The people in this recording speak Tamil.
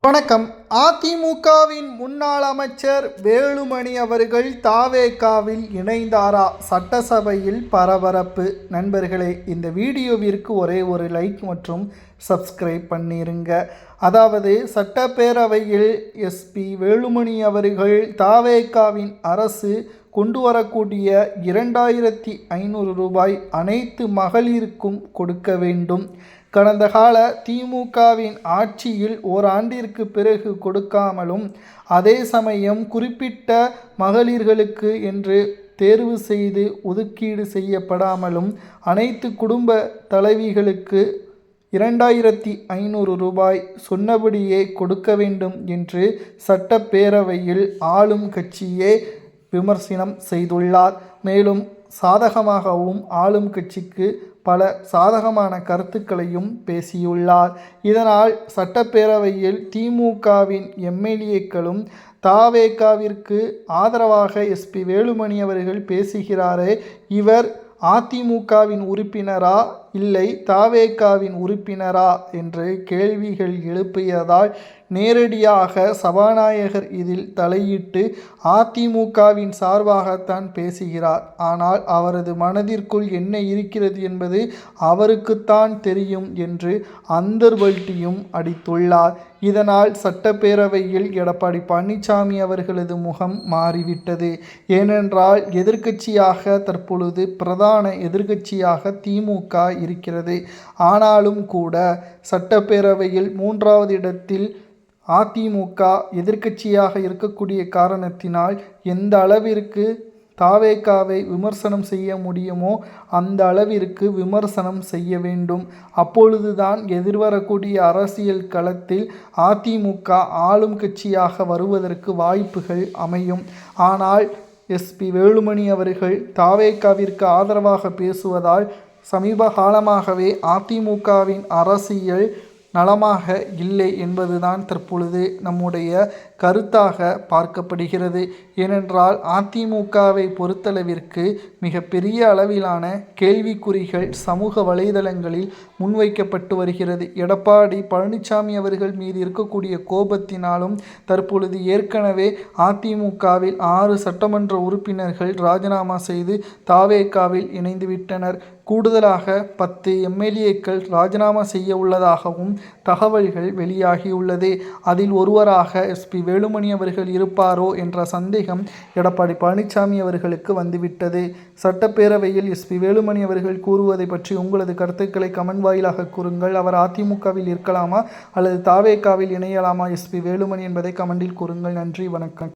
வணக்கம். அதிமுகவின் முன்னாள் அமைச்சர் வேலுமணி அவர்கள் தாவேகாவில் இணைந்தாரா? சட்டசபையில் பரபரப்பு. நண்பர்களே, இந்த வீடியோவிற்கு ஒரே ஒரு லைக் மற்றும் சப்ஸ்கிரைப் பண்ணிருங்க. அதாவது சட்டப்பேரவையில் எஸ்பி வேலுமணி அவர்கள் தாவேகாவின் அரசு கொண்டு வரக்கூடிய 2500 ரூபாய் அனைத்து மகளிருக்கும் கொடுக்க வேண்டும். கடந்த கால திமுகவின் ஆட்சியில் ஓராண்டிற்கு பிறகு கொடுக்காமலும், அதே சமயம் குறிப்பிட்ட மகளிர்களுக்கு என்று தேர்வு செய்து ஒதுக்கீடு செய்யப்படாமலும் அனைத்து குடும்ப தலைவிகளுக்கு 2500 ரூபாய் சொன்னபடியே கொடுக்க வேண்டும் என்று சட்டப்பேரவையில் ஆளும் கட்சியே விமர்சனம் செய்துள்ளார். மேலும் சாதகமாகவும் ஆளும் கட்சிக்கு பல சாதகமான கருத்துக்களையும் பேசியுள்ளார். இதனால் சட்டப்பேரவையில் திமுகவின் எம்எல்ஏக்களும் தாவேகாவிற்கு ஆதரவாக எஸ்பி வேலுமணி அவர்கள் பேசுகிறாரே, இவர் அதிமுகவின் உறுப்பினரா இல்லை தாவேகாவின் உறுப்பினரா என்று கேள்விகள் எழுப்பியதால் நேரடியாக சபாநாயகர் இதில் தலையிட்டு அதிமுகவின் சார்பாகத்தான் பேசுகிறார். ஆனால் அவரது மனதிற்குள் என்ன இருக்கிறது என்பது அவருக்குத்தான் தெரியும் என்று அந்தர்பல்ட்டியும் அடித்துள்ளார். இதனால் சட்டப்பேரவையில் எடப்பாடி பழனிசாமி அவர்களது முகம் மாறிவிட்டது. ஏனென்றால் எதிர்க்கட்சியாக தற்பொழுது பிரதான எதிர்க்கட்சியாக திமுக இருக்கிறது. ஆனாலும் கூட சட்டப்பேரவையில் 3வது இடத்தில் அதிமுக எதிர்க்கட்சியாக இருக்கக்கூடிய காரணத்தினால் எந்த அளவிற்கு தாவேகாவை விமர்சனம் செய்ய முடியுமோ அந்த அளவிற்கு விமர்சனம் செய்ய வேண்டும். அப்பொழுதுதான் எதிர்வரக்கூடிய அரசியல் களத்தில் அதிமுக ஆளும் கட்சியாக வருவதற்கு வாய்ப்புகள் அமையும். ஆனால் எஸ்பி வேலுமணி அவர்கள் தாவேகாவிற்கு ஆதரவாக பேசுவதால் சமீப காலமாகவே அதிமுகவின் அரசியல் நலமாக இல்லை என்பதுதான் தற்பொழுது நம்முடைய கருத்தாக பார்க்கப்படுகிறது. ஏனென்றால் அதிமுகவை பொறுத்தளவிற்கு மிகப்பெரிய அளவிலான கேள்விக்குறிகள் சமூக வலைதளங்களில் முன்வைக்கப்பட்டு வருகிறது. எடப்பாடி பழனிசாமி அவர்கள் மீது இருக்கக்கூடிய கோபத்தினாலும் தற்பொழுது ஏற்கனவே அதிமுகவில் 6 சட்டமன்ற உறுப்பினர்கள் ராஜினாமா செய்து தாவேகாவில் இணைந்துவிட்டனர். கூடுதலாக 10 எம்எல்ஏக்கள் ராஜினாமா செய்ய உள்ளதாகவும் தகவல்கள் வெளியாகியுள்ளது. அதில் ஒருவராக எஸ்பி வேலுமணி அவர்கள் இருப்பாரோ என்ற சந்தேகம் எடப்பாடி பழனிசாமி அவர்களுக்கு வந்துவிட்டது. சட்டப்பேரவையில் எஸ்பி வேலுமணி அவர்கள் கூறுவதை பற்றி உங்களது கருத்துக்களை கமெண்ட் வாயிலாக கூறுங்கள். அவர் அதிமுகவில் இருக்கலாமா அல்லது தாவேகாவில் இணையலாமா எஸ்பி வேலுமணி என்பதை கமெண்டில் கூறுங்கள். நன்றி, வணக்கம்.